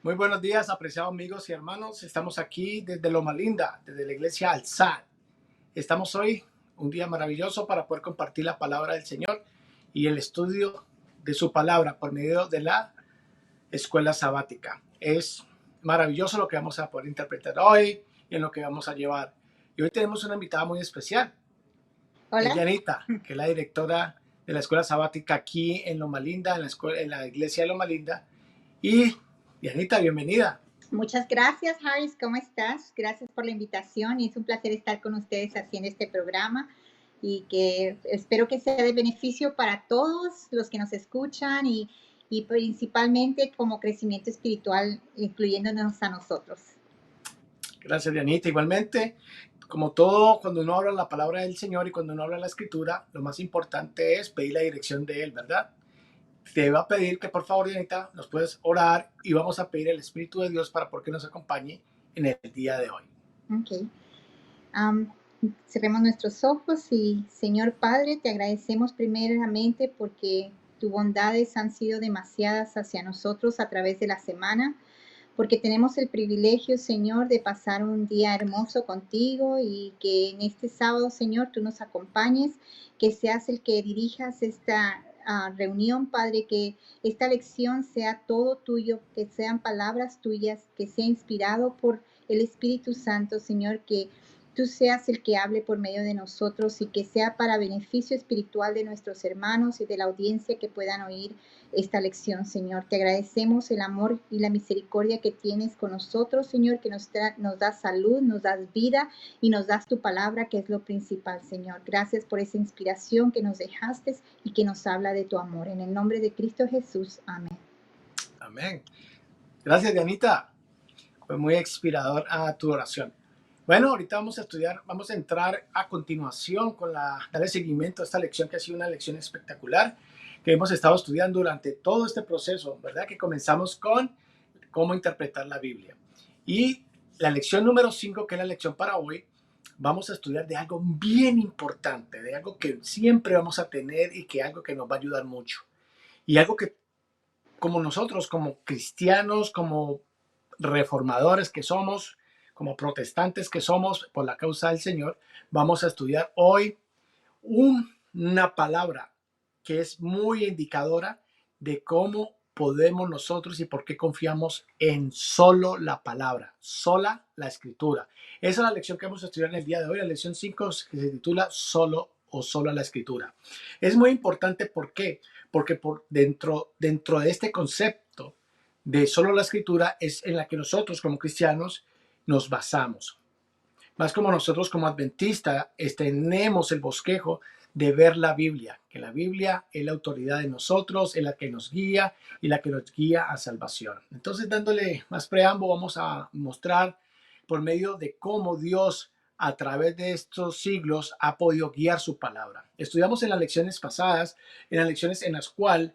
Muy buenos días, apreciados amigos y hermanos. Estamos aquí desde Loma Linda, desde la iglesia Alzad. Estamos hoy un día maravilloso para poder compartir la palabra del Señor y el estudio de su palabra por medio de la escuela sabática. Es maravilloso lo que vamos a poder interpretar hoy y en lo que vamos a llevar. Y hoy tenemos una invitada muy especial. Es Hola, Yanita, que es la directora de la escuela sabática aquí en Loma Linda, en la iglesia de Loma Linda. Y Yanita, bienvenida. muchas gracias, Harris. ¿Cómo estás? Gracias por la invitación y es un placer estar con ustedes haciendo este programa y que espero que sea de beneficio para todos los que nos escuchan y principalmente como crecimiento espiritual, incluyéndonos a nosotros. Gracias, Dianita. Igualmente, como todo, cuando uno habla la palabra del Señor y cuando uno habla la escritura, lo más importante es pedir la dirección de Él, ¿verdad? Te va a pedir que por favor, Dianita, nos puedes orar y vamos a pedir el Espíritu de Dios para que nos acompañe en el día de hoy. Ok. Am, Cerremos nuestros ojos y Señor Padre, te agradecemos primeramente porque tus bondades han sido demasiadas hacia nosotros a través de la semana, porque tenemos el privilegio, Señor, de pasar un día hermoso contigo y que en este sábado, Señor, tú nos acompañes, que seas el que dirijas esta reunión, Padre, que esta lección sea todo tuyo, que sean palabras tuyas, que sea inspirado por el Espíritu Santo, Señor, que tú seas el que hable por medio de nosotros y que sea para beneficio espiritual de nuestros hermanos y de la audiencia que puedan oír esta lección, Señor. Te agradecemos el amor y la misericordia que tienes con nosotros, Señor, que nos das salud, nos das vida y nos das tu palabra, que es lo principal, Señor. Gracias por esa inspiración que nos dejaste y que nos habla de tu amor. En el nombre de Cristo Jesús. Amén. Amén. Gracias, Dianita. Fue muy inspirador a tu oración. Bueno, ahorita vamos a estudiar, vamos a entrar a continuación con darle seguimiento a esta lección que ha sido una lección espectacular que hemos estado estudiando durante todo este proceso, ¿verdad? Que comenzamos con cómo interpretar la Biblia. Y la lección número 5, que es la lección para hoy, vamos a estudiar de algo bien importante, de algo que siempre vamos a tener y que algo que nos va a ayudar mucho. Y algo que como nosotros, como cristianos, como reformadores que somos, como protestantes que somos por la causa del Señor, vamos a estudiar hoy una palabra que es muy indicadora de cómo podemos nosotros y por qué confiamos en solo la palabra, sola la escritura. Esa es la lección que vamos a estudiar en el día de hoy, la lección 5 que se titula Solo o sola la escritura. Es muy importante, ¿por qué? Porque dentro de este concepto de solo la escritura es en la que nosotros como cristianos nos basamos. Más como nosotros como adventistas tenemos el bosquejo de ver la Biblia, que la Biblia es la autoridad de nosotros, es la que nos guía y la que nos guía a salvación. Entonces, dándole más preámbulo, vamos a mostrar por medio de cómo Dios a través de estos siglos ha podido guiar su palabra. Estudiamos en las lecciones pasadas, en las lecciones en las cuales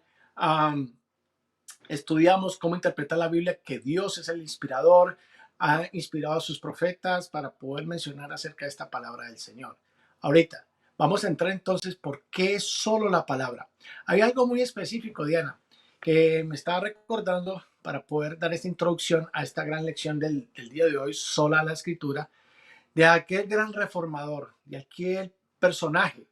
estudiamos cómo interpretar la Biblia, que Dios es el inspirador, ha inspirado a sus profetas para poder mencionar acerca de esta palabra del Señor. Ahorita, vamos a entrar entonces por qué solo la palabra. Hay algo muy específico, Diana, que me está recordando para poder dar esta introducción a esta gran lección del día de hoy, sola la escritura, de aquel gran reformador, de aquel personaje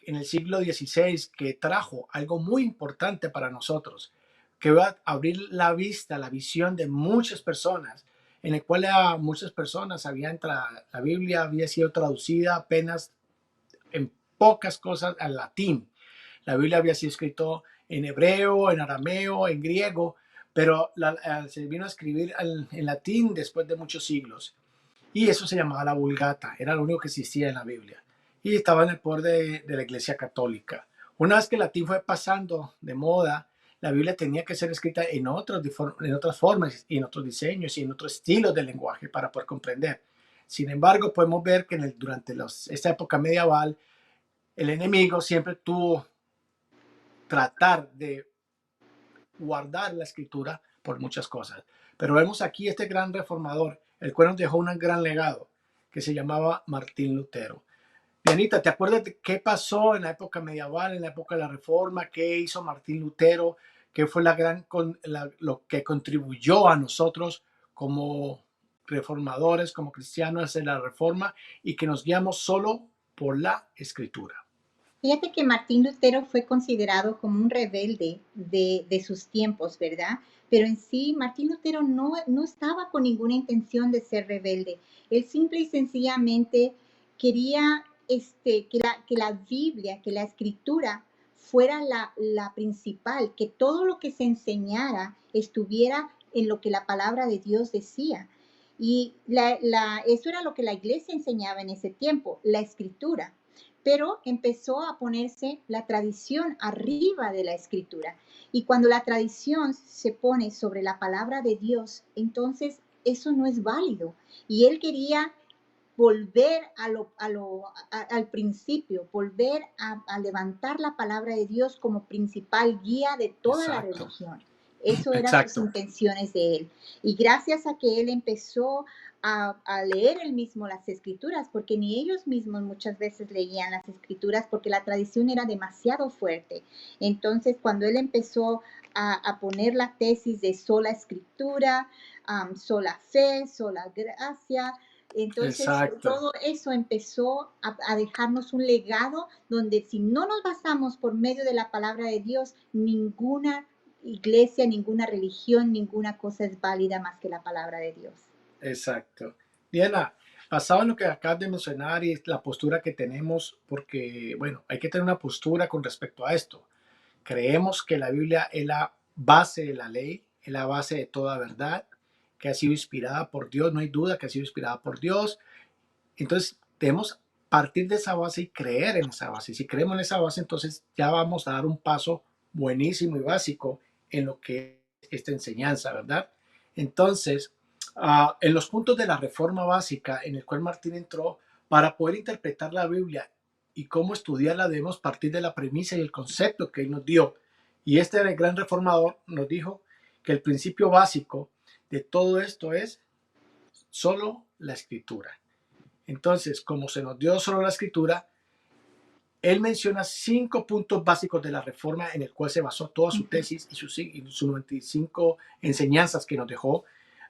en el siglo XVI que trajo algo muy importante para nosotros, que va a abrir la vista, la visión de muchas personas, en el cual a muchas personas la Biblia había sido traducida apenas en pocas cosas al latín. La Biblia había sido escrito en hebreo, en arameo, en griego, pero se vino a escribir en latín después de muchos siglos. Y eso se llamaba la Vulgata, era lo único que existía en la Biblia. Y estaba en el poder de la Iglesia Católica. Una vez que el latín fue pasando de moda, la Biblia tenía que ser escrita en otras formas y en otros diseños y en otros estilos de lenguaje para poder comprender. Sin embargo, podemos ver que durante esta época medieval, el enemigo siempre tuvo tratar de guardar la escritura por muchas cosas. Pero vemos aquí este gran reformador, el cual nos dejó un gran legado, que se llamaba Martín Lutero. Dianita, ¿te acuerdas de qué pasó en la época medieval, en la época de la Reforma? ¿Qué hizo Martín Lutero? ¿Qué fue lo que contribuyó a nosotros como reformadores, como cristianos en la reforma y que nos guiamos solo por la escritura? Fíjate que Martín Lutero fue considerado como un rebelde de sus tiempos, ¿verdad? Pero en sí, Martín Lutero no estaba con ninguna intención de ser rebelde. Él simple y sencillamente quería que la Biblia, que la escritura fuera la principal, que todo lo que se enseñara estuviera en lo que la palabra de Dios decía. Y eso era lo que la iglesia enseñaba en ese tiempo, la escritura, pero empezó a ponerse la tradición arriba de la escritura. Y cuando la tradición se pone sobre la palabra de Dios, entonces eso no es válido. Y él quería volver al principio, volver a levantar la palabra de Dios como principal guía de toda la Exacto, religión. Eso eran sus exacto, intenciones de él. Y gracias a que él empezó a leer él mismo las escrituras, porque ni ellos mismos muchas veces leían las escrituras porque la tradición era demasiado fuerte. Entonces, cuando él empezó a poner la tesis de sola escritura, sola fe, sola gracia, entonces exacto. todo eso empezó a dejarnos un legado donde si no nos basamos por medio de la palabra de Dios, ninguna iglesia, ninguna religión, ninguna cosa es válida más que la palabra de Dios. Exacto. Diana, basado en lo que acabas de mencionar y la postura que tenemos, porque, bueno, hay que tener una postura con respecto a esto. Creemos que la Biblia es la base de la ley, es la base de toda verdad, que ha sido inspirada por Dios, no hay duda que ha sido inspirada por Dios. Entonces, debemos partir de esa base y creer en esa base. Si creemos en esa base, entonces ya vamos a dar un paso buenísimo y básico en lo que es esta enseñanza, ¿verdad? Entonces, en los puntos de la reforma básica en el cual Martín entró, para poder interpretar la Biblia y cómo estudiarla, debemos partir de la premisa y el concepto que él nos dio. Y este gran reformador nos dijo que el principio básico de todo esto es solo la escritura. Entonces, como se nos dio solo la escritura, él menciona 5 puntos básicos de la reforma en el cual se basó toda su tesis y sus 95 enseñanzas que nos dejó,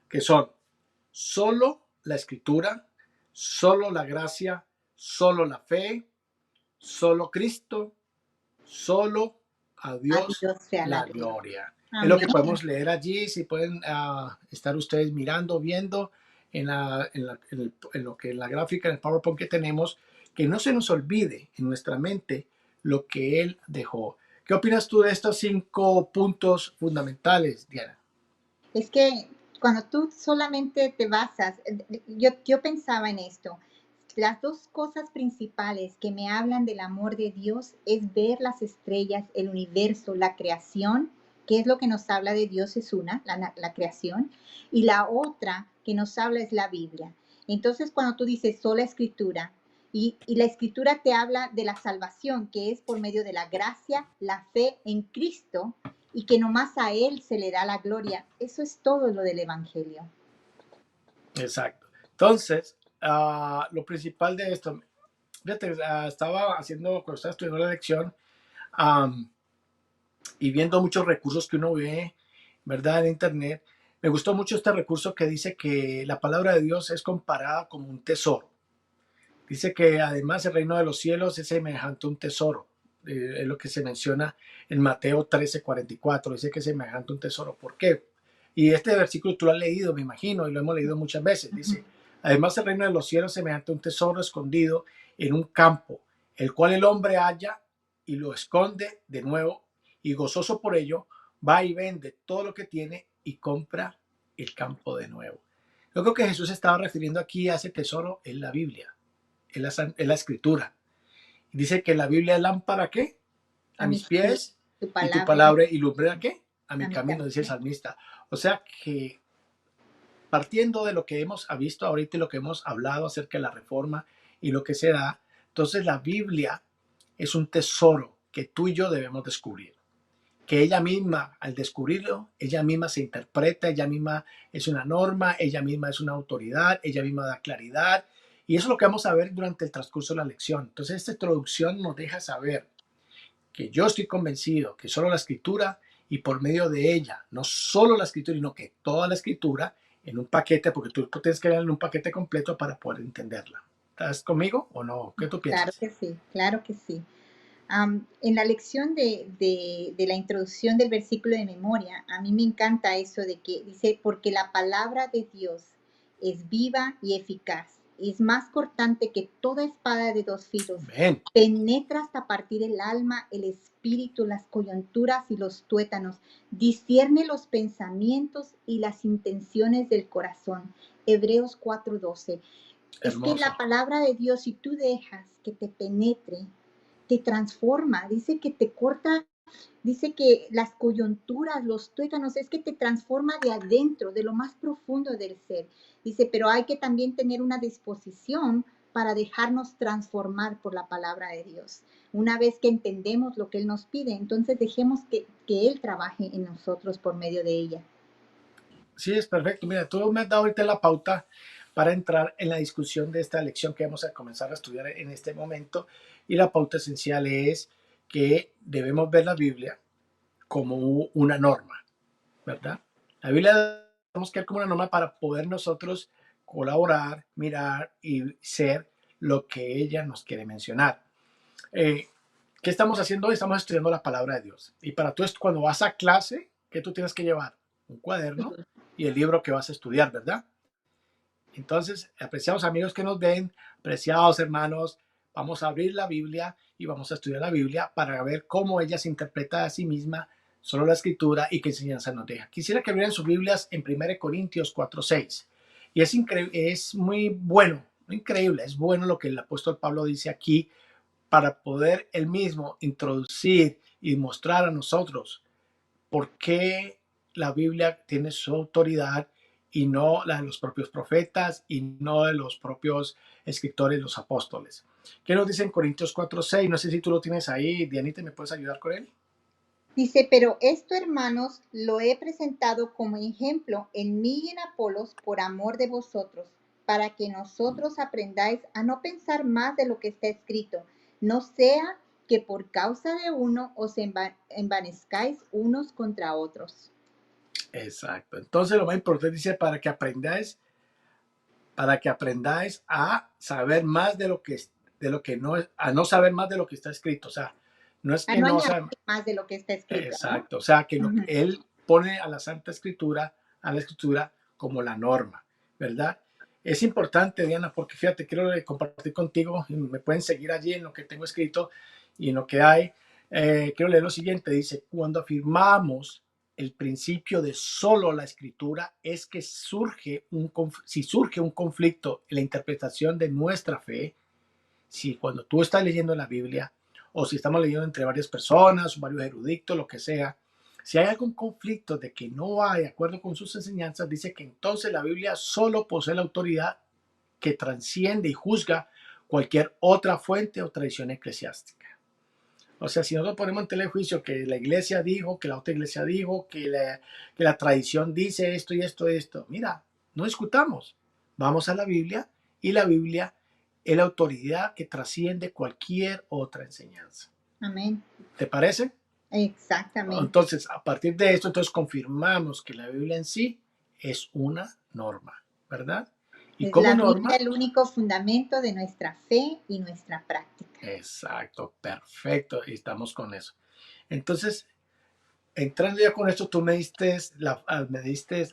que son solo la escritura, solo la gracia, solo la fe, solo Cristo, solo a A Dios Dios sea la la gloria. gloria. Es lo que Amén. podemos leer allí, si pueden estar ustedes mirando, viendo en lo que en la gráfica, en el PowerPoint que tenemos, que no se nos olvide en nuestra mente lo que Él dejó. ¿Qué opinas tú de estos 5 puntos fundamentales, Diana? Es que cuando tú solamente te basas, yo pensaba en esto. Las dos cosas principales que me hablan del amor de Dios es ver las estrellas, el universo, la creación, que es lo que nos habla de Dios, es una, la creación, y la otra que nos habla es la Biblia. Entonces, cuando tú dices sola escritura, y la escritura te habla de la salvación, que es por medio de la gracia, la fe en Cristo, y que nomás a Él se le da la gloria. Eso es todo lo del Evangelio. Exacto. Entonces, lo principal de esto, fíjate, estaba haciendo, cuando estaba estudiando la lección, um, y viendo muchos recursos que uno ve, ¿verdad? En Internet, me gustó mucho este recurso que dice que la palabra de Dios es comparada como un tesoro. Dice que además el reino de los cielos es semejante a un tesoro. Es lo que se menciona en Mateo 13:44. Dice que es semejante a un tesoro. ¿Por qué? Y este versículo tú lo has leído, me imagino, y lo hemos leído muchas veces. Ujú. Dice, además el reino de los cielos es semejante a un tesoro escondido en un campo, el cual el hombre halla y lo esconde de nuevo, y gozoso por ello, va y vende todo lo que tiene y compra el campo de nuevo. Yo creo que Jesús estaba refiriendo aquí a ese tesoro en la Biblia, en la escritura. Dice que la Biblia es lámpara, ¿qué? A A mis mis pies, pies, tu y tu palabra palabra y lumbrera, ¿qué? A a mi mi camino, dice el camino. salmista. O sea que partiendo de lo que hemos visto ahorita y lo que hemos hablado acerca de la reforma y lo que se da, entonces la Biblia es un tesoro que tú y yo debemos descubrir. Que ella misma, al descubrirlo, ella misma se interpreta, ella misma es una norma, ella misma es una autoridad, ella misma da claridad. Y eso es lo que vamos a ver durante el transcurso de la lección. Entonces, esta introducción nos deja saber que yo estoy convencido que solo la escritura y por medio de ella, no solo la escritura, sino que toda la escritura en un paquete, porque tú tienes que leer en un paquete completo para poder entenderla. ¿Estás conmigo o no? ¿Qué tú Claro piensas? que sí, claro que sí. En la lección de la introducción del versículo de memoria, a mí me encanta eso de que dice, porque la palabra de Dios es viva y eficaz, es más cortante que toda espada de dos filos, Amén. penetra hasta partir el alma, el espíritu, las coyunturas y los tuétanos, discierne los pensamientos y las intenciones del corazón. Hebreos 4:12. Es que la Hermoso. palabra de Dios, si tú dejas que te penetre, te transforma, dice que te corta, dice que las coyunturas, los tuétanos, es que te transforma de adentro, de lo más profundo del ser. Dice, pero hay que también tener una disposición para dejarnos transformar por la palabra de Dios. Una vez que entendemos lo que Él nos pide, entonces dejemos que Él trabaje en nosotros por medio de ella. Sí, es perfecto. Mira, tú me has dado ahorita la pauta para entrar en la discusión de esta lección que vamos a comenzar a estudiar en este momento. Y la pauta esencial es que debemos ver la Biblia como una norma, ¿verdad? La Biblia tenemos que ver como una norma para poder nosotros colaborar, mirar y ser lo que ella nos quiere mencionar. Eh, ¿Qué estamos haciendo hoy? Estamos estudiando la palabra de Dios. Y para tú, cuando vas a clase, ¿qué tú tienes que llevar? Un cuaderno y el libro que vas a estudiar, ¿verdad? Entonces, apreciados amigos que nos ven, apreciados hermanos, vamos a abrir la Biblia y vamos a estudiar la Biblia para ver cómo ella se interpreta a sí misma, solo la escritura y qué enseñanza nos deja. Quisiera que abrieran sus Biblias en 1 Corintios 4:6. Y es muy bueno, increíble, es bueno lo que el apóstol Pablo dice aquí para poder él mismo introducir y mostrar a nosotros por qué la Biblia tiene su autoridad y no la de los propios profetas y no de los propios escritores, los apóstoles. ¿Qué nos dice en Corintios 4:6? No sé si tú lo tienes ahí, Dianita, ¿me puedes ayudar con él? Dice, pero esto, hermanos, lo he presentado como ejemplo en mí y en Apolos por amor de vosotros, para que nosotros aprendáis a no pensar más de lo que está escrito, no sea que por causa de uno os envanezcáis unos contra otros. Exacto. Entonces lo más importante dice para que aprendáis a saber más de lo que no, a no saber más de lo que está escrito. O sea, no es A que no no añadir sabe. más de lo que está escrito, ¿no? Exacto, o sea que Ujú. él pone a la Santa Escritura, a la Escritura como la norma, ¿verdad? Es importante, Diana, porque fíjate, quiero compartir contigo, y me pueden seguir allí en lo que tengo escrito y en lo que hay. Quiero leer lo siguiente, dice, cuando afirmamos el principio de solo la escritura, es que si surge un conflicto en la interpretación de nuestra fe, si cuando tú estás leyendo la Biblia o si estamos leyendo entre varias personas, varios eruditos, lo que sea, si hay algún conflicto de que no va de acuerdo con sus enseñanzas, dice que entonces la Biblia solo posee la autoridad que trasciende y juzga cualquier otra fuente o tradición eclesiástica. O sea, si nosotros ponemos en telejuicio que la iglesia dijo, que la otra iglesia dijo, que la tradición dice esto y esto y esto, mira, no discutamos. Vamos a la Biblia y la Biblia es la autoridad que trasciende cualquier otra enseñanza. Amén. ¿Te parece? Exactamente. Entonces, a partir de esto, entonces confirmamos que la Biblia en sí es una norma, ¿verdad? Y Es como la Biblia norma, el único fundamento de nuestra fe y nuestra práctica. exacto, perfecto, y estamos con eso. Entonces, entrando ya con esto, tú me diste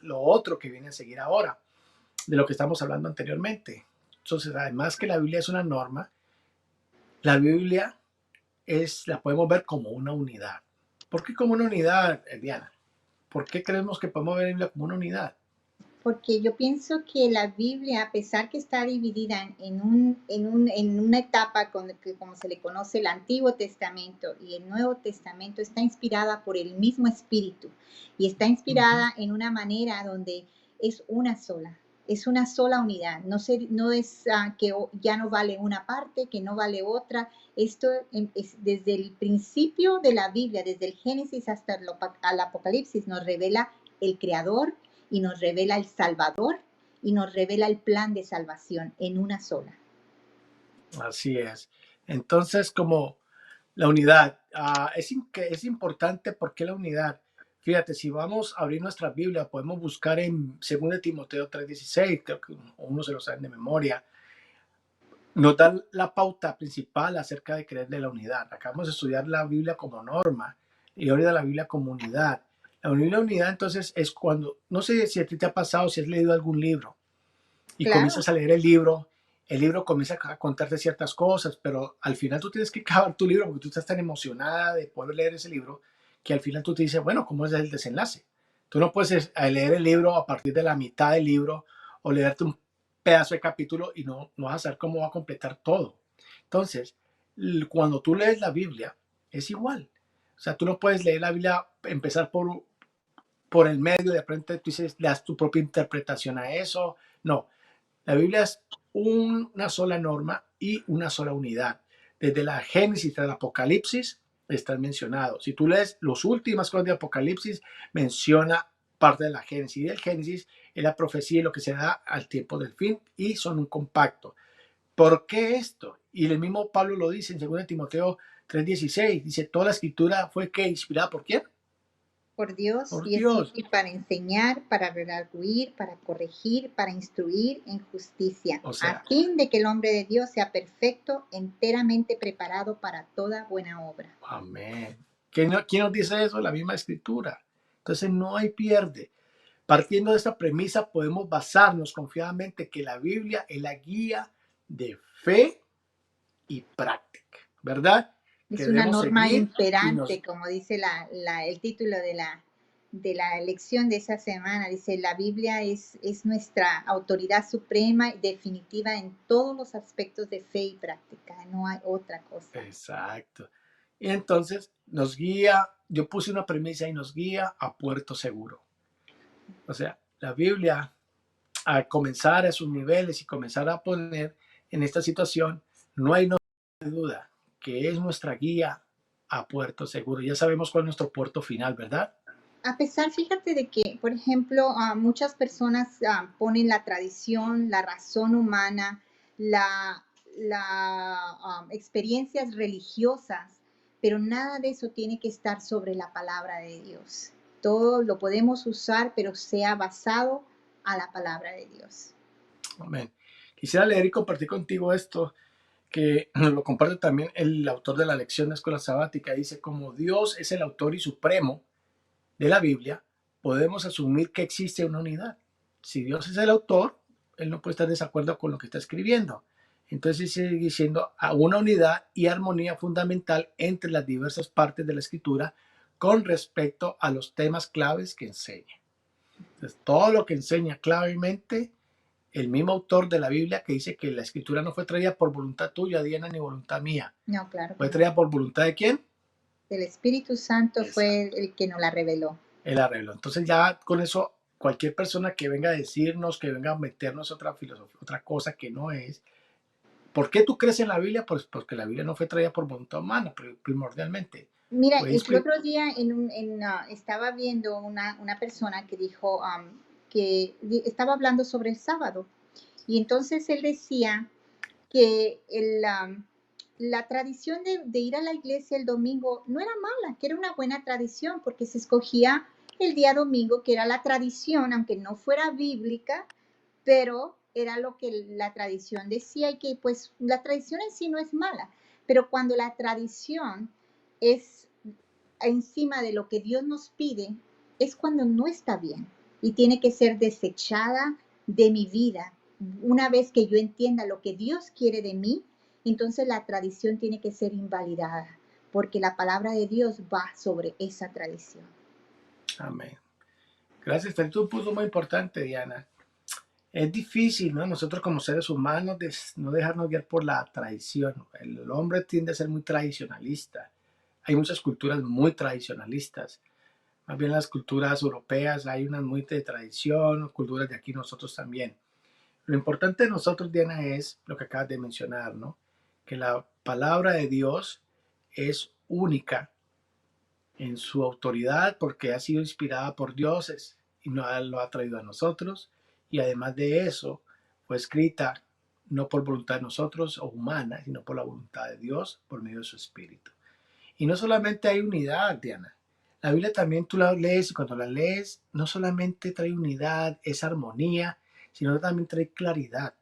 lo otro que viene a seguir ahora, de lo que estamos hablando anteriormente. Entonces, además que la Biblia es una norma, la Biblia la podemos ver como una unidad. ¿Por qué como una unidad, Diana? ¿Por qué creemos que podemos ver la Biblia como una unidad? Porque yo pienso que la Biblia, a pesar que está dividida en una etapa que, como se le conoce el Antiguo Testamento y el Nuevo Testamento, está inspirada por el mismo Espíritu y está Uh -huh. inspirada en una manera donde es una sola unidad. No es que ya no vale una parte, que no vale otra. Esto es desde el principio de la Biblia, desde el Génesis hasta el Apocalipsis, nos revela el Creador y nos revela el Salvador y nos revela el plan de salvación en una sola. Así es. Entonces, como la unidad, es importante, ¿por qué la unidad? Fíjate, si vamos a abrir nuestra Biblia, podemos buscar en 2 Timoteo 3:16, creo que uno se lo sabe de memoria. Nos da la pauta principal acerca de creer de la unidad. Acabamos de estudiar la Biblia como norma y ahorita la Biblia como unidad. La unidad entonces es cuando, no sé si a ti te ha pasado, si has leído algún libro y Claro, comienzas a leer el libro comienza a contarte ciertas cosas, pero al final tú tienes que acabar tu libro porque tú estás tan emocionada de poder leer ese libro que al final tú te dices, bueno, ¿cómo es el desenlace? Tú no puedes leer el libro a partir de la mitad del libro o leerte un pedazo de capítulo y no vas a saber cómo va a completar todo. Entonces, cuando tú lees la Biblia, es igual. O sea, tú no puedes leer la Biblia, empezar por el medio, de repente tú dices, le das tu propia interpretación a eso. No, la Biblia es una sola norma y una sola unidad. Desde la Génesis hasta el Apocalipsis están mencionados. Si tú lees las últimas cosas de Apocalipsis, menciona parte de la Génesis. Y el Génesis es la profecía y lo que se da al tiempo del fin y son un compacto. ¿Por qué esto? Y el mismo Pablo lo dice en 2 Timoteo 3:16. Dice, toda la escritura fue que inspirada por quién? por Dios, Por y es Dios. útil para enseñar, para redarguir, para corregir, para instruir en justicia, O a sea, fin de que el hombre de Dios sea perfecto, enteramente preparado para toda buena obra. amén. ¿Quién nos dice eso? La misma escritura. Entonces no hay pierde. Partiendo de esta premisa, podemos basarnos confiadamente que la Biblia es la guía de fe y práctica, ¿verdad? Que Es una debemos norma seguir y nos... imperante, como dice el título de la lección de esa semana. Dice, la Biblia es nuestra autoridad suprema y definitiva en todos los aspectos de fe y práctica. No hay otra cosa. Exacto. Y entonces nos guía, yo puse una premisa y nos guía a puerto seguro. O sea, la Biblia, al comenzar a sus niveles y comenzar a poner en esta situación, no hay duda que es nuestra guía a puerto seguro. Ya sabemos cuál es nuestro puerto final, ¿verdad? A pesar, fíjate de que, por ejemplo, muchas personas ponen la tradición, la razón humana, la, experiencias religiosas, pero nada de eso tiene que estar sobre la palabra de Dios. Todo lo podemos usar, pero sea basado a la palabra de Dios. Amén. Quisiera leer y compartir contigo esto, que lo comparte también el autor de la lección de escuela sabática. Dice, como Dios es el autor y supremo de la Biblia, podemos asumir que existe una unidad. Si Dios es el autor, Él no puede estar de desacuerdo con lo que está escribiendo. Entonces sigue diciendo a una unidad y armonía fundamental entre las diversas partes de la escritura con respecto a los temas claves que enseña. Entonces, todo lo que enseña clavemente el mismo autor de la Biblia que dice que la escritura no fue traída por voluntad tuya, Diana, ni voluntad mía. No, claro que ¿Fue no. traída por voluntad de quién? El Espíritu Santo fue Exacto, el que nos la reveló. el arreglo. Entonces ya con eso, cualquier persona que venga a decirnos, que venga a meternos otra filosofía, otra cosa que no es. ¿Por qué tú crees en la Biblia? Pues porque la Biblia no fue traída por voluntad humana, primordialmente. Mira, Fue el inspirada. otro día estaba viendo una persona que dijo que estaba hablando sobre el sábado y entonces él decía que la tradición de ir a la iglesia el domingo no era mala, que era una buena tradición porque se escogía el día domingo, que era la tradición, aunque no fuera bíblica, pero era lo que la tradición decía y que pues la tradición en sí no es mala, pero cuando la tradición es encima de lo que Dios nos pide, es cuando no está bien y tiene que ser desechada de mi vida. Una vez que yo entienda lo que Dios quiere de mí, entonces la tradición tiene que ser invalidada, porque la palabra de Dios va sobre esa tradición. Amén. Gracias. Este es un punto muy importante, Diana. Es difícil, ¿no? Nosotros como seres humanos no dejarnos guiar por la tradición. El hombre tiende a ser muy tradicionalista. Hay muchas culturas muy tradicionalistas. Más bien las culturas europeas hay unas muy de tradición, culturas de aquí nosotros también. Lo importante de nosotros, Diana, es lo que acabas de mencionar, ¿no? Que la palabra de Dios es única en su autoridad porque ha sido inspirada por dioses y no lo ha traído a nosotros. Y además de eso, fue escrita no por voluntad de nosotros o humana, sino por la voluntad de Dios por medio de su espíritu. Y no solamente hay unidad, Diana. La Biblia también tú la lees y cuando la lees no solamente trae unidad, es armonía, sino también trae claridad.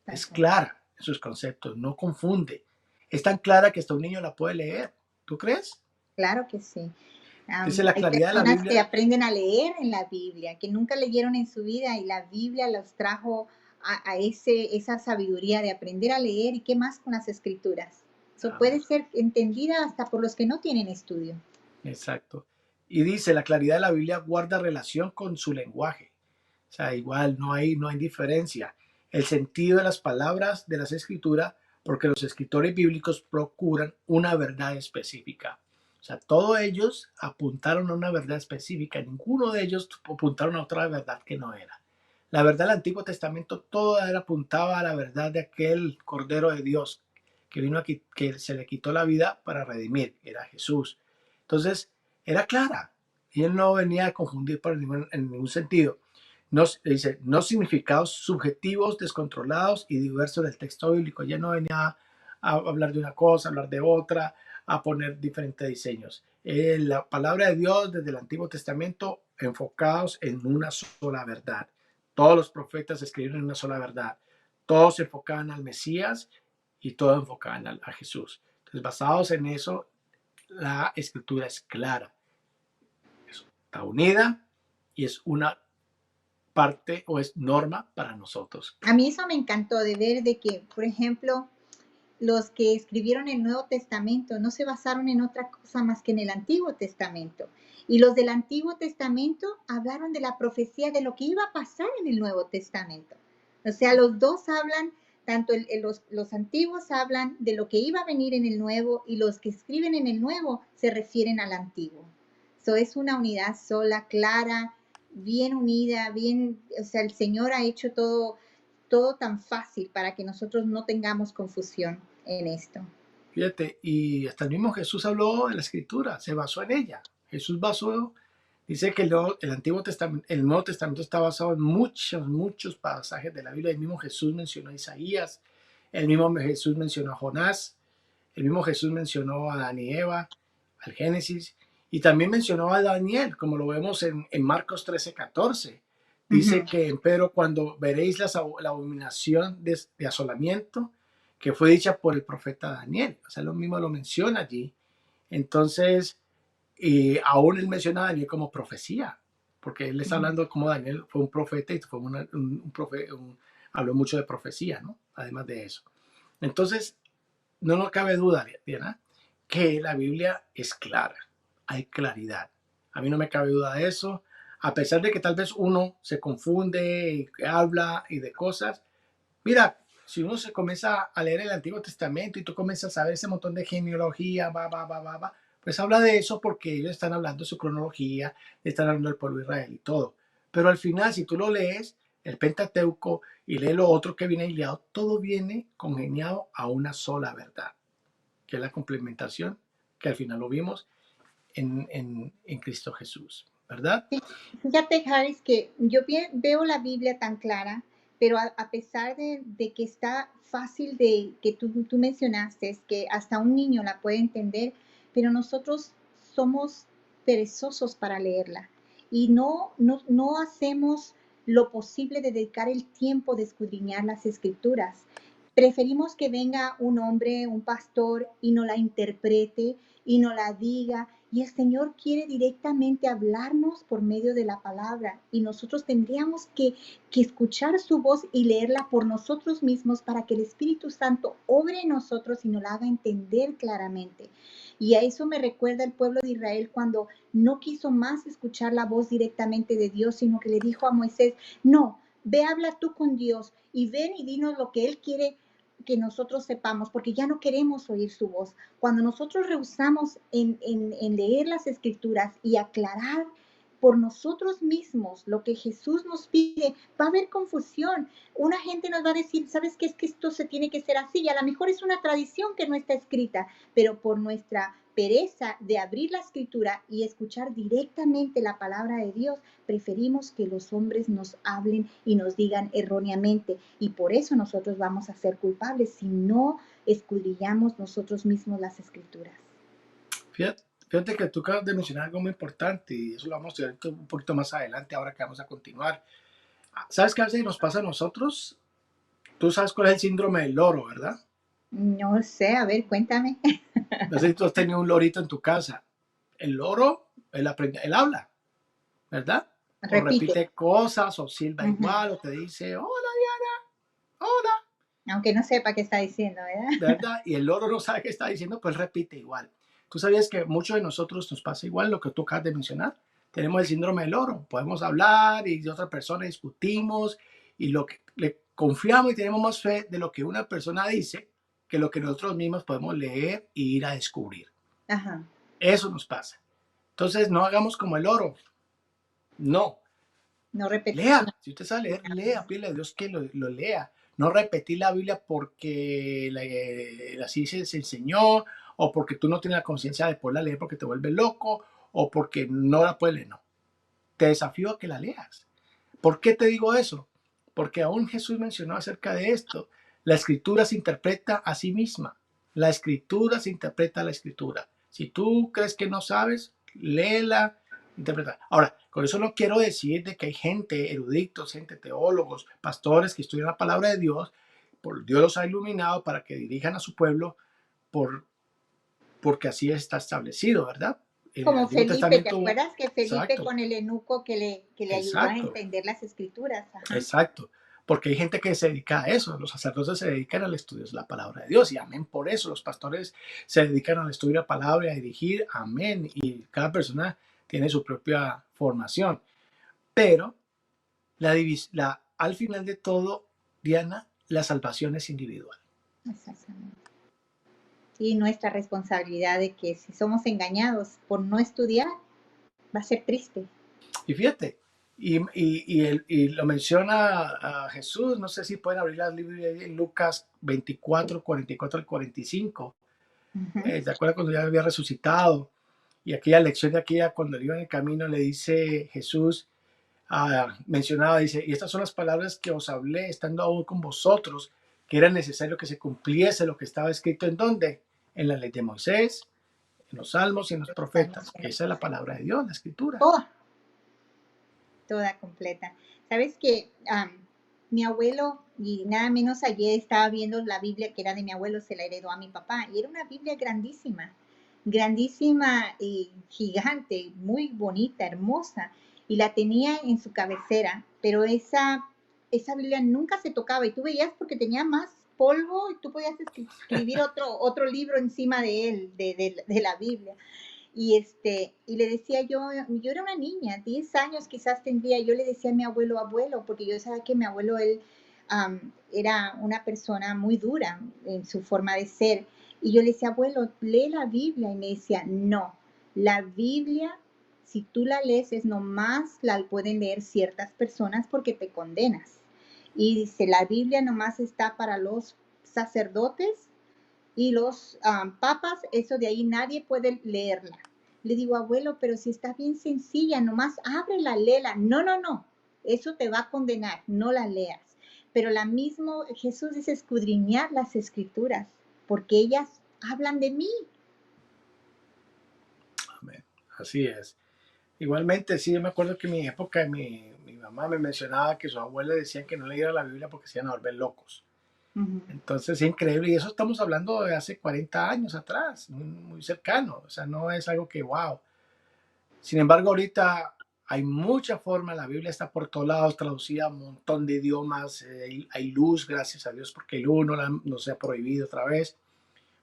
Es Exacto. clara en sus conceptos, no confunde. Es tan clara que hasta un niño la puede leer. ¿Tú crees? Claro que sí. Dice la Hay claridad de la personas que Biblia. aprenden a leer en la Biblia, que nunca leyeron en su vida y la Biblia los trajo a esa sabiduría de aprender a leer y qué más con las escrituras. Eso Amén. puede ser entendida hasta por los que no tienen estudio. Exacto. Y dice, la claridad de la Biblia guarda relación con su lenguaje. O sea, igual no hay diferencia. El sentido de las palabras de las escrituras, porque los escritores bíblicos procuran una verdad específica. O sea, todos ellos apuntaron a una verdad específica. Ninguno de ellos apuntaron a otra verdad que no era. La verdad del Antiguo Testamento toda era apuntaba a la verdad de aquel Cordero de Dios que vino aquí, que se le quitó la vida para redimir, era Jesús. Entonces, era clara y él no venía a confundir en ningún sentido. No, dice, no significados subjetivos, descontrolados y diversos del texto bíblico. Ya no venía a hablar de una cosa, a hablar de otra, a poner diferentes diseños. La palabra de Dios desde el Antiguo Testamento enfocados en una sola verdad. Todos los profetas escribieron en una sola verdad. Todos se enfocaban al Mesías y todos enfocaban a Jesús. Entonces, basados en eso, la escritura es clara, está unida y es una parte o es norma para nosotros. A mí eso me encantó de ver de que, por ejemplo, los que escribieron el Nuevo Testamento no se basaron en otra cosa más que en el Antiguo Testamento. Y los del Antiguo Testamento hablaron de la profecía de lo que iba a pasar en el Nuevo Testamento. O sea, los dos hablan, tanto los antiguos hablan de lo que iba a venir en el Nuevo y los que escriben en el Nuevo se refieren al Antiguo. So, es una unidad sola, clara, bien unida, bien, o sea, el Señor ha hecho todo tan fácil para que nosotros no tengamos confusión en esto. Fíjate, y hasta el mismo Jesús habló de la escritura, se basó en ella. Jesús basó, dice que el Antiguo Testamento, el Nuevo Testamento está basado en muchos pasajes de la Biblia. El mismo Jesús mencionó a Isaías, el mismo Jesús mencionó a Jonás, el mismo Jesús mencionó a Adán y Eva, al Génesis, y también mencionó a Daniel, como lo vemos en Marcos 13:14. Dice Ujú. que, pero cuando veréis la abominación de asolamiento que fue dicha por el profeta Daniel, o sea, lo mismo lo menciona allí. Entonces, y aún él menciona a Daniel como profecía, porque él está Ujú. hablando como Daniel fue un profeta y fue habló mucho de profecía, ¿no? Además de eso. Entonces, no nos cabe duda, Diana, que la Biblia es clara, hay claridad. A mí no me cabe duda de eso, a pesar de que tal vez uno se confunde y habla y de cosas. Mira, si uno se comienza a leer el Antiguo Testamento y tú comienzas a ver ese montón de genealogía, pues habla de eso porque ellos están hablando de su cronología, están hablando del pueblo de Israel y todo. Pero al final, si tú lo lees, el Pentateuco y lees lo otro que viene hilado, todo viene congeniado a una sola verdad, que es la complementación, que al final lo vimos en Cristo Jesús, ¿verdad? Sí, fíjate, Harris, que yo veo la Biblia tan clara, pero a pesar de que está fácil de que tú mencionaste, es que hasta un niño la puede entender, pero nosotros somos perezosos para leerla y no hacemos lo posible de dedicar el tiempo de escudriñar las escrituras. Preferimos que venga un hombre, un pastor, y nos la interprete y nos la diga. Y el Señor quiere directamente hablarnos por medio de la palabra. Y nosotros tendríamos que escuchar su voz y leerla por nosotros mismos para que el Espíritu Santo obre en nosotros y nos la haga entender claramente. Y a eso me recuerda el pueblo de Israel cuando no quiso más escuchar la voz directamente de Dios, sino que le dijo a Moisés, no, ve, habla tú con Dios y ven y dinos lo que Él quiere que nosotros sepamos, porque ya no queremos oír su voz. Cuando nosotros rehusamos en leer las escrituras y aclarar por nosotros mismos lo que Jesús nos pide, va a haber confusión. Una gente nos va a decir, ¿sabes qué? Es que esto se tiene que ser así, y a lo mejor es una tradición que no está escrita, pero por nuestra pereza de abrir la escritura y escuchar directamente la palabra de Dios, preferimos que los hombres nos hablen y nos digan erróneamente, y por eso nosotros vamos a ser culpables si no escudriñamos nosotros mismos las escrituras. Fíjate, Fíjate que tú acabas de mencionar algo muy importante y eso lo vamos a ver un poquito más adelante, ahora que vamos a continuar. ¿Sabes qué a veces nos pasa a nosotros? Tú sabes cuál es el síndrome del loro, ¿verdad? No sé, a ver, cuéntame. No sé si tú has tenido un lorito en tu casa. El loro, él habla, ¿verdad? O Repite. repite cosas, o silba Ujú. igual, o te dice, hola Diana, hola, Aunque no sepa qué está diciendo, ¿verdad? ¿verdad? Y el loro no sabe qué está diciendo, pues repite igual. ¿Tú sabías que muchos de nosotros nos pasa igual lo que tú acabas de mencionar? Tenemos el síndrome del loro. Podemos hablar y de otra persona discutimos y lo que le confiamos y tenemos más fe de lo que una persona dice que lo que nosotros mismos podemos leer e ir a descubrir. Ajá. Eso nos pasa. Entonces, no hagamos como el loro. No, No repetir, sino lea. Si usted sabe leer, lea. Pídele a Dios que lo lea. No repetir la Biblia porque así se enseñó o porque tú no tienes la conciencia de poderla leer porque te vuelve loco o porque no la puedes leer. No. Te desafío a que la leas. ¿Por qué te digo eso? Porque aún Jesús mencionó acerca de esto. La escritura se interpreta a sí misma. La escritura se interpreta a la escritura. Si tú crees que no sabes, léela, interpreta. Ahora, con eso no quiero decir de que hay gente, eruditos, gente, teólogos, pastores que estudian la palabra de Dios, por Dios los ha iluminado para que dirijan a su pueblo por, porque así está establecido, ¿verdad? En el como Antiguo Felipe, ¿te Testamento, acuerdas que Felipe exacto, con el eunuco que le ayudó a exacto. entender las escrituras? Ajá. Exacto, porque hay gente que se dedica a eso, los sacerdotes se dedican al estudio de la palabra de Dios y amén por eso, los pastores se dedican al estudio de la palabra y a dirigir, amén, y cada persona tiene su propia formación, pero al final de todo, Diana, la salvación es individual. Exactamente. Y nuestra responsabilidad de que si somos engañados por no estudiar, va a ser triste. Y fíjate, y lo menciona a Jesús, no sé si pueden abrir la Biblia en Lucas 24, 44 al 45, Ujú. ¿te acuerdas cuando ya había resucitado? Y aquella lección de aquella, cuando iba en el camino, le dice Jesús, mencionaba, dice, y estas son las palabras que os hablé estando aún con vosotros, que era necesario que se cumpliese lo que estaba escrito en dónde, en la ley de Moisés, en los salmos y en los Los salmos profetas. y los Esa es la profetas. palabra de Dios, la escritura. Toda, toda completa. Sabes que mi abuelo, y nada menos ayer estaba viendo la Biblia que era de mi abuelo, se la heredó a mi papá, y era una Biblia grandísima, grandísima y gigante, muy bonita, hermosa, y la tenía en su cabecera, pero esa Biblia nunca se tocaba, y tú veías porque tenía más polvo, y tú podías escribir otro libro encima de él, de la Biblia. Y le decía yo era una niña, 10 años quizás tendría, yo le decía a mi abuelo, abuelo, porque yo sabía que mi abuelo, él era una persona muy dura en su forma de ser. Y yo le decía, abuelo, lee la Biblia. Y me decía, no, la Biblia, si tú la lees, es nomás la pueden leer ciertas personas porque te condenas. Y dice, la Biblia nomás está para los sacerdotes y los papas, eso de ahí nadie puede leerla. Le digo, abuelo, pero si está bien sencilla, nomás ábrela, léela. No, no, no, eso te va a condenar, no la leas. Pero la mismo Jesús dice escudriñar las escrituras, porque ellas hablan de mí. Amén. Así es. Igualmente, sí, yo me acuerdo que en mi época mi mamá me mencionaba que sus abuelas decían que no leyera la Biblia porque se iban a volver locos. Uh -huh. Entonces, es increíble. Y eso estamos hablando de hace 40 años atrás, muy, muy cercano. O sea, no es algo que, wow. Sin embargo, ahorita hay mucha forma. La Biblia está por todos lados, traducida a un montón de idiomas. Hay luz, gracias a Dios, porque el luz no se ha prohibido otra vez.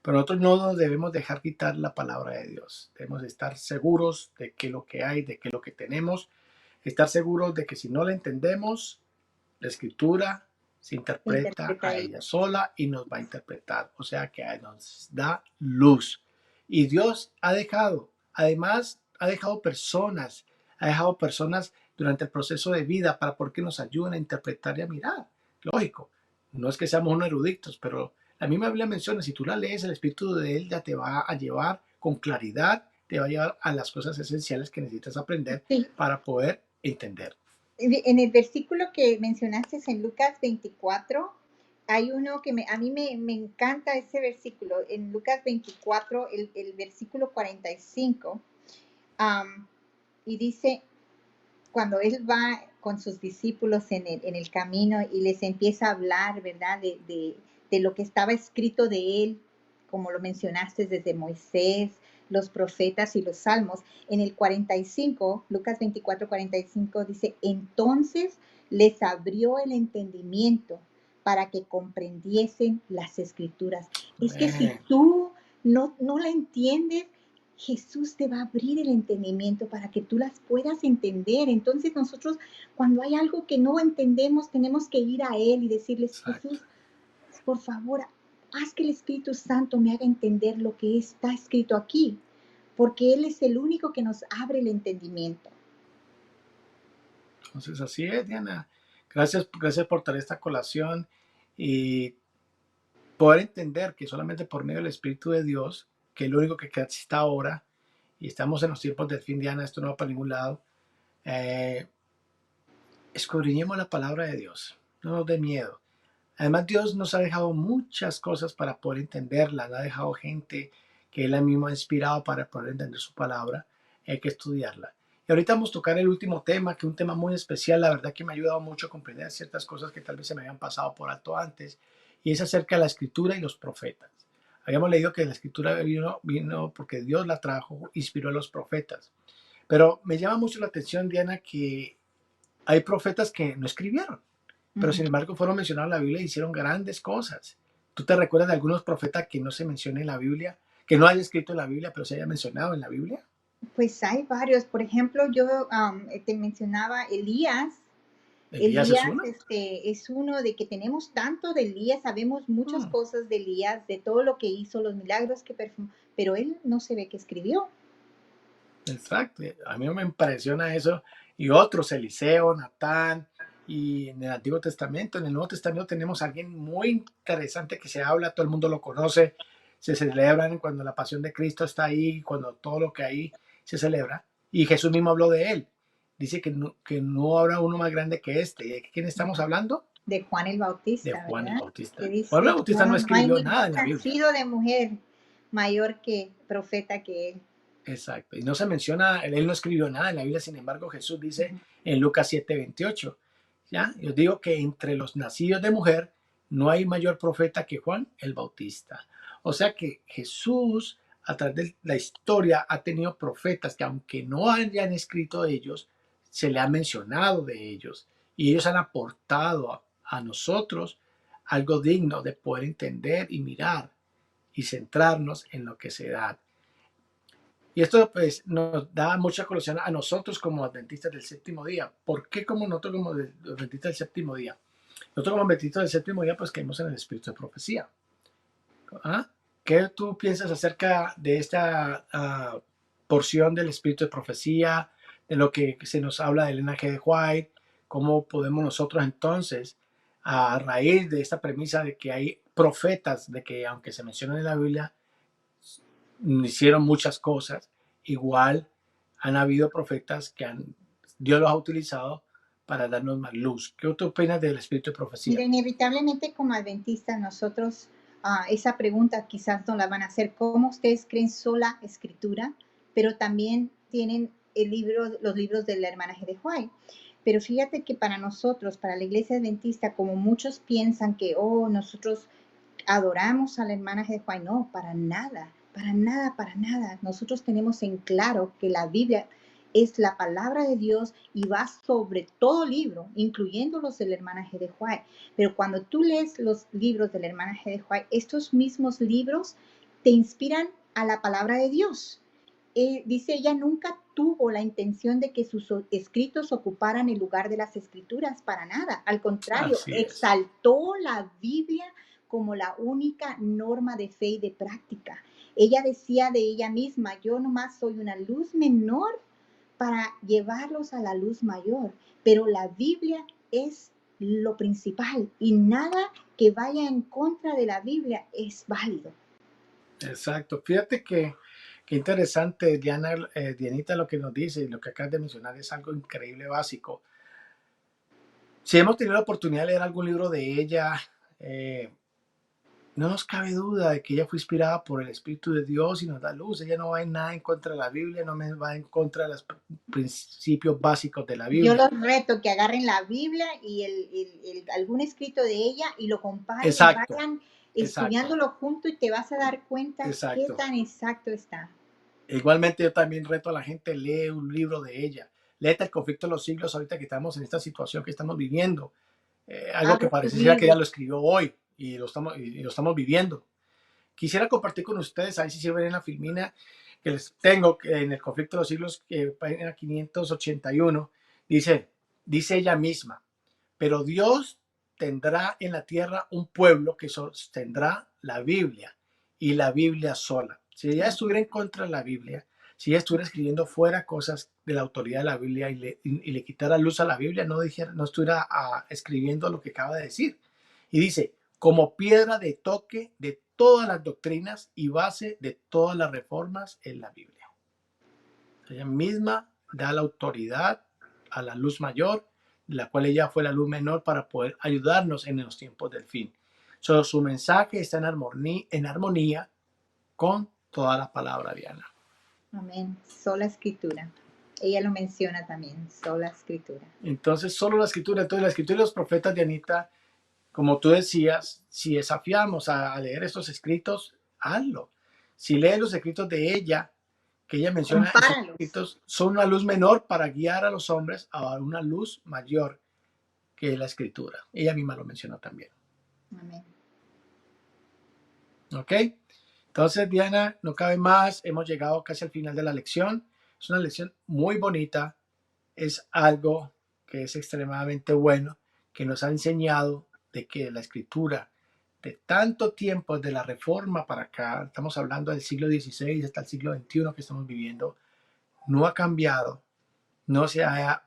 Pero nosotros no nos debemos dejar quitar la palabra de Dios. Debemos estar seguros de que lo que hay, de que lo que tenemos, estar seguros de que si no la entendemos, la escritura se interpreta Interpreta a ella. ella sola y nos va a interpretar. O sea que nos da luz. Y Dios además, ha dejado personas durante el proceso de vida para que nos ayuden a interpretar y a mirar. Lógico, no es que seamos unos eruditos, pero la misma Biblia menciona, si tú la lees, el Espíritu de Él ya te va a llevar con claridad, te va a llevar a las cosas esenciales que necesitas aprender Sí, para poder entender. en el versículo que mencionaste en Lucas 24, hay uno que a mí me encanta ese versículo, en Lucas 24, el versículo 45, am, y dice, cuando él va con sus discípulos en el camino y les empieza a hablar, ¿verdad? De lo que estaba escrito de él, como lo mencionaste, desde Moisés, los profetas y los salmos. En el 45, Lucas 24, 45 dice, entonces les abrió el entendimiento para que comprendiesen las escrituras. Es que si Eh, tú no la entiendes, Jesús te va a abrir el entendimiento para que tú las puedas entender. Entonces nosotros cuando hay algo que no entendemos, tenemos que ir a Él y decirles, exacto. Jesús, por favor, haz que el Espíritu Santo me haga entender lo que está escrito aquí, porque Él es el único que nos abre el entendimiento. Entonces, así es, Diana. Gracias por traer esta colación y poder entender que solamente por medio del Espíritu de Dios, que es lo único que existe ahora, y estamos en los tiempos del fin, Diana, esto no va para ningún lado, eh, escudriñemos la palabra de Dios, no nos dé miedo. Además, Dios nos ha dejado muchas cosas para poder entenderla, nos ha dejado gente que Él mismo ha inspirado para poder entender su palabra, hay que estudiarla. Y ahorita vamos a tocar el último tema, que es un tema muy especial, la verdad que me ha ayudado mucho a comprender ciertas cosas que tal vez se me habían pasado por alto antes, y es acerca de la escritura y los profetas. Habíamos leído que la escritura vino porque Dios la trajo, inspiró a los profetas. Pero me llama mucho la atención, Diana, que hay profetas que no escribieron, pero Ujú. sin embargo fueron mencionados en la Biblia y hicieron grandes cosas. ¿Tú te recuerdas de algunos profetas que no se menciona en la Biblia, que no haya escrito en la Biblia, pero se haya mencionado en la Biblia? Pues hay varios. Por ejemplo, yo te mencionaba Elías. Elías es Elías uno. es uno de que tenemos tanto de Elías, sabemos muchas Hmm, cosas de Elías, de todo lo que hizo, los milagros que perfumó, pero él no se ve que escribió. exacto. A mí me impresiona eso. Y otros, Eliseo, Natán, y en el Antiguo Testamento, en el Nuevo Testamento tenemos a alguien muy interesante que se habla, todo el mundo lo conoce, se celebran cuando la pasión de Cristo está ahí, cuando todo lo que hay se celebra. Y Jesús mismo habló de él. Dice que no habrá uno más grande que este. ¿Y de quién estamos hablando? De Juan el De Bautista, Juan el ¿verdad? Que Bautista. Juan el dice, Bautista no no, no hay escribió ningún nada en la Biblia. nacido de mujer mayor que profeta que él. Exacto. Y no se menciona, él no escribió nada en la Biblia, sin embargo, Jesús dice Ujú. en Lucas 7:28, ¿ya? Yo digo que entre los nacidos de mujer no hay mayor profeta que Juan el Bautista. O sea que Jesús, a través de la historia, ha tenido profetas que aunque no hayan escrito de ellos, se le ha mencionado de ellos. Y ellos han aportado a nosotros algo digno de poder entender y mirar y centrarnos en lo que se da. Y esto pues nos da mucha colación a nosotros como adventistas del séptimo día. ¿Por qué como nosotros como adventistas del séptimo día? Nosotros como adventistas del séptimo día pues creemos en el espíritu de profecía. ¿Ah? ¿Qué tú piensas acerca de esta porción del espíritu de profecía, de lo que se nos habla del linaje de White? ¿Cómo podemos nosotros entonces, a raíz de esta premisa de que hay profetas, de que aunque se mencionan en la Biblia, hicieron muchas cosas, igual han habido profetas que Dios los ha utilizado para darnos más luz? ¿Qué tú opinas del espíritu de Mira, profecía? inevitablemente como adventistas nosotros esa pregunta quizás no la van a hacer, ¿cómo ustedes creen sola escritura? Pero también tienen los libros de la hermana G. de White. Pero fíjate que para nosotros, para la iglesia adventista, como muchos piensan que, oh, nosotros adoramos a la hermana G. de White, no, para nada, para nada, para nada. Nosotros tenemos en claro que la Biblia es la palabra de Dios y va sobre todo libro, incluyendo los de la hermana G. de White. Pero cuando tú lees los libros de la hermana G. de White, estos mismos libros te inspiran a la palabra de Dios. Dice, ella nunca tuvo la intención de que sus escritos ocuparan el lugar de las escrituras, para nada. Al contrario, Así es. exaltó la Biblia como la única norma de fe y de práctica. Ella decía de ella misma, yo nomás soy una luz menor para llevarlos a la luz mayor, pero la Biblia es lo principal y nada que vaya en contra de la Biblia es válido. Exacto. Fíjate que interesante, Diana, Dianita, lo que nos dice y lo que acabas de mencionar es algo increíble, básico. Si hemos tenido la oportunidad de leer algún libro de ella, no nos cabe duda de que ella fue inspirada por el Espíritu de Dios y nos da luz. Ella no va en nada en contra de la Biblia, no me va en contra de los principios básicos de la Yo Biblia. los reto que agarren la Biblia y algún escrito de ella y lo comparen y Exacto, vayan exacto, estudiándolo junto y te vas a dar cuenta qué exacto. tan exacto está. Igualmente yo también reto a la gente, lee un libro de ella. Léete El conflicto de los siglos ahorita que estamos en esta situación que estamos viviendo. Algo que Abre tu pareciera que ella Biblia. lo escribió hoy y lo estamos viviendo. Quisiera compartir con ustedes, ahí si se ven en la filmina que les tengo en el conflicto de los siglos, página 581, dice ella misma, pero Dios tendrá en la tierra un pueblo que sostendrá la Biblia y la Biblia sola. Si ella estuviera en contra de la Biblia, si ella estuviera escribiendo fuera cosas de la autoridad de la Biblia y le quitara luz a la Biblia, no estuviera escribiendo lo que acaba de decir. Y dice, como piedra de toque de todas las doctrinas y base de todas las reformas en la Biblia. Ella misma da la autoridad a la luz mayor, la cual ella fue la luz menor para poder ayudarnos en los tiempos del fin. Su mensaje está en armonía con toda la palabra, Diana. Amén. Sola escritura. Ella lo menciona también, sola escritura. Entonces, solo la escritura y los profetas, Dianita, como tú decías, si desafiamos a leer estos escritos, hazlo. Si lees los escritos de ella, que ella menciona en sus Compáralos. escritos, son una luz menor para guiar a los hombres a una luz mayor que la escritura. Ella misma lo mencionó también. Amén. ¿Ok? Entonces, Diana, no cabe más. Hemos llegado casi al final de la lección. Es una lección muy bonita. Es algo que es extremadamente bueno, que nos ha enseñado de que la escritura de tanto tiempo, de la reforma para acá, estamos hablando del siglo XVI hasta el siglo XXI que estamos viviendo, no ha cambiado, no se ha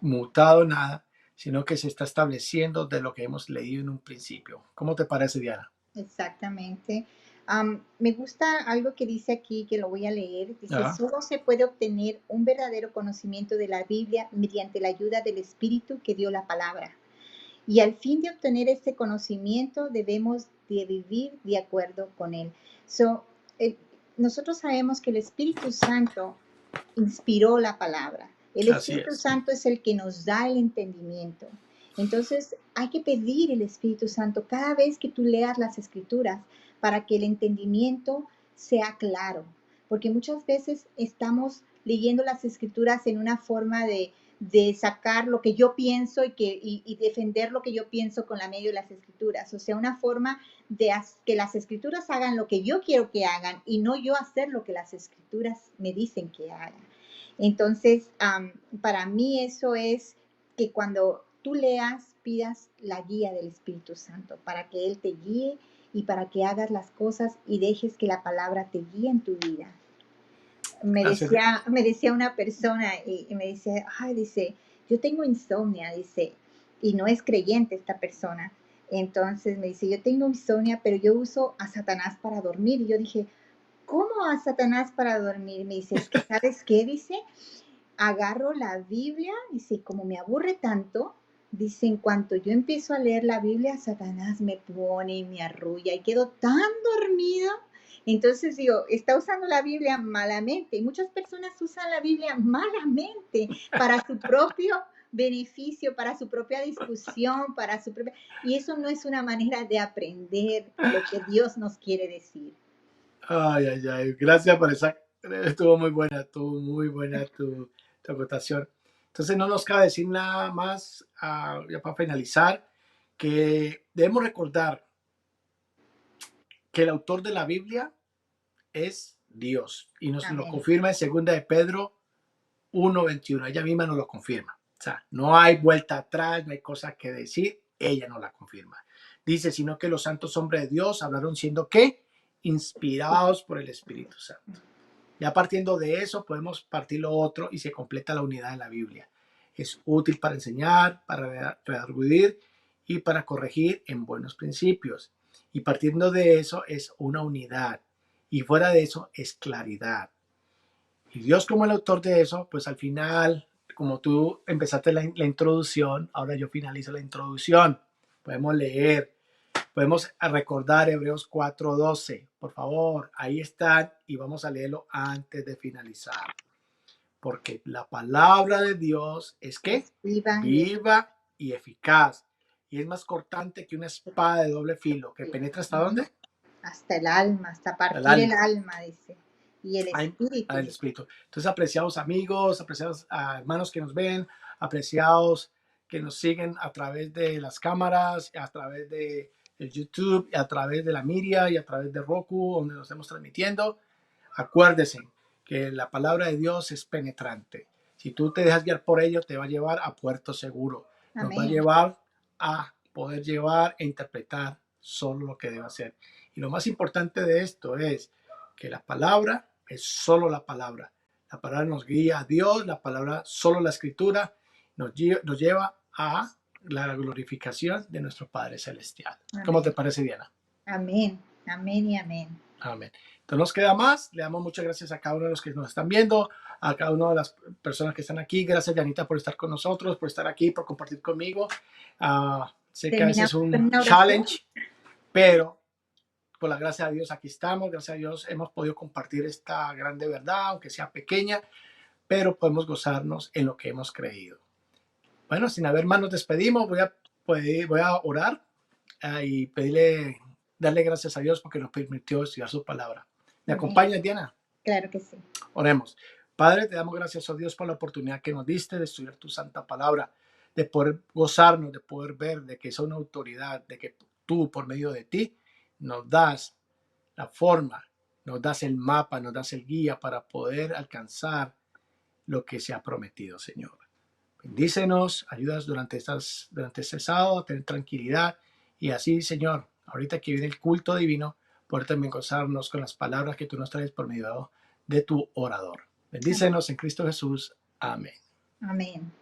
mutado nada, sino que se está estableciendo de lo que hemos leído en un principio. ¿Cómo te parece, Diana? Exactamente. Me gusta algo que dice aquí, que lo voy a leer. Dice, Ah, solo se puede obtener un verdadero conocimiento de la Biblia mediante la ayuda del Espíritu que dio la palabra. Y al fin de obtener este conocimiento debemos de vivir de acuerdo con él. So, eh, nosotros sabemos que el Espíritu Santo inspiró la palabra. El así Espíritu es. Santo es el que nos da el entendimiento. Entonces hay que pedir el Espíritu Santo cada vez que tú leas las escrituras para que el entendimiento sea claro. Porque muchas veces estamos leyendo las escrituras en una forma de sacar lo que yo pienso y defender lo que yo pienso con la medio de las escrituras. O sea, una forma de que las escrituras hagan lo que yo quiero que hagan y no yo hacer lo que las escrituras me dicen que hagan. Entonces, para mí eso es que cuando tú leas, pidas la guía del Espíritu Santo para que Él te guíe y para que hagas las cosas y dejes que la palabra te guíe en tu vida. Así es. Me decía una persona y me dice, ay, dice, yo tengo insomnia, dice, y no es creyente esta persona. Entonces me dice, yo tengo insomnia, pero yo uso a Satanás para dormir. Y yo dije, ¿cómo a Satanás para dormir? Me dice, es que, ¿sabes qué? Dice, agarro la Biblia, dice, como me aburre tanto, dice, en cuanto yo empiezo a leer la Biblia, Satanás me pone y me arrulla y quedo tan dormido. Entonces digo, está usando la Biblia malamente. Y muchas personas usan la Biblia malamente para su propio beneficio, para su propia discusión, para su propia... Y eso no es una manera de aprender lo que Dios nos quiere decir. Ay, ay, ay. Gracias por esa. Estuvo muy buena tu acotación. Entonces no nos cabe decir nada más, ya para finalizar, que debemos recordar que el autor de la Biblia es Dios y nos lo Amén. confirma en segunda de Pedro 1:21. Ella misma nos lo confirma. O sea, no hay vuelta atrás, no hay cosa que decir, ella nos la confirma. Dice, sino que los santos hombres de Dios hablaron siendo que inspirados por el Espíritu Santo. Ya partiendo de eso, podemos partir lo otro y se completa la unidad de la Biblia. Es útil para enseñar, para redarguir y para corregir en buenos principios. Y partiendo de eso es una unidad. Y fuera de eso es claridad. Y Dios como el autor de eso, pues al final, como tú empezaste la introducción, ahora yo finalizo la introducción. Podemos leer Podemos recordar Hebreos 4:12. Por favor, ahí están y vamos a leerlo antes de finalizar. Porque la palabra de Dios es que Es viva y viva y eficaz. Y es más cortante que una espada de doble filo. ¿Que penetra hasta dónde? hasta el alma, hasta El partir el alma. alma, dice. Y el espíritu. Al Espíritu. Entonces, apreciados amigos, apreciados hermanos que nos ven, apreciados que nos siguen a través de las cámaras, a través de el YouTube, a través de la Miria y a través de Roku, donde nos estamos transmitiendo. Acuérdense que la palabra de Dios es penetrante. Si tú te dejas guiar por ello, te va a llevar a puerto seguro. Nos va a Amén. llevar a poder llevar e interpretar solo lo que debe hacer. Y lo más importante de esto es que la palabra es solo la palabra. La palabra nos guía a Dios, la palabra, solo la escritura, nos lleva a la glorificación de nuestro Padre Celestial. Amén. ¿Cómo te parece, Diana? Amén. Amén y amén. Amén. Entonces nos queda más. Le damos muchas gracias a cada uno de los que nos están viendo, a cada una de las personas que están aquí. Gracias, Dianita, por estar con nosotros, por estar aquí, por compartir conmigo. Sé que a veces es un challenge, pero por la gracia de Dios aquí estamos. Gracias a Dios hemos podido compartir esta grande verdad, aunque sea pequeña, pero podemos gozarnos en lo que hemos creído. Bueno, sin haber más nos despedimos. Voy a orar y darle gracias a Dios porque nos permitió estudiar su palabra. ¿Me acompañas, Diana? Claro que sí. Oremos. Padre, te damos gracias, oh Dios, por la oportunidad que nos diste de estudiar tu santa palabra, de poder gozarnos, de poder ver, de que es una autoridad, de que tú, por medio de ti, nos das la forma, nos das el mapa, nos das el guía para poder alcanzar lo que se ha prometido, Señor. Bendícenos, ayudas durante este sábado a tener tranquilidad y así, Señor, ahorita que viene el culto divino, poder también gozarnos con las palabras que tú nos traes por medio de tu orador. Bendícenos en Cristo Jesús. Amén. Amén.